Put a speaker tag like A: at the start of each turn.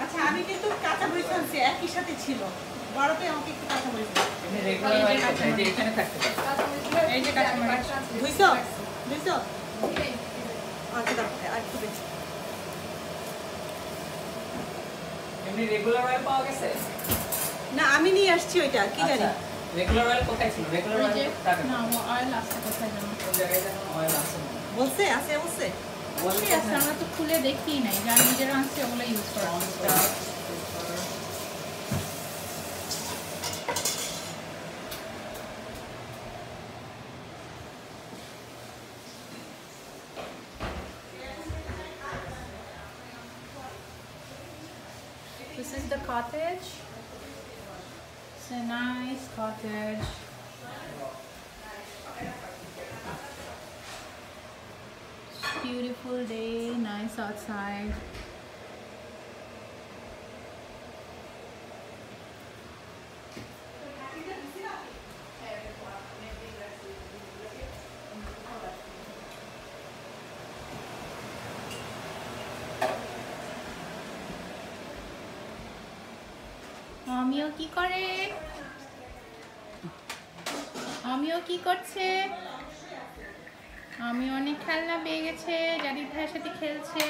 A: আচ্ছা আমি কিন্তু কাঁচা মরিচ আনছি একই সাথে ছিল বড়তে আমাকে একটু কাঁচা মরিচ
B: এখানে থাকতে পারে
A: এই যে কাঁচা মরিচ ধুইছো আচ্ছা দাও আর একটু বেশি
B: এমনি রেগুলার অয়েল পাওয়া গেছে
A: না আমি নিয়ে আসছি ওইটা কি জানি
B: রেগুলার অয়েল কোথায় ছিল রেগুলার অয়েল
C: না অয়েল আছে কোথায় জানো
B: কোন জায়গায় যেন অয়েল আছে
A: বলছে আছে বলছে
C: বলছি আছে আমরা তো খুলে দেখি নাই যা নিজের আনছি ওগুলো ইউজ করা This is the cottage. It's a nice cottage. Beautiful day, nice outside. আমিও কি করে আমিও কি করছে আমি অনেক খেলনা পেয়ে গেছে জারিদ ভাইয়ের সাথে খেলছে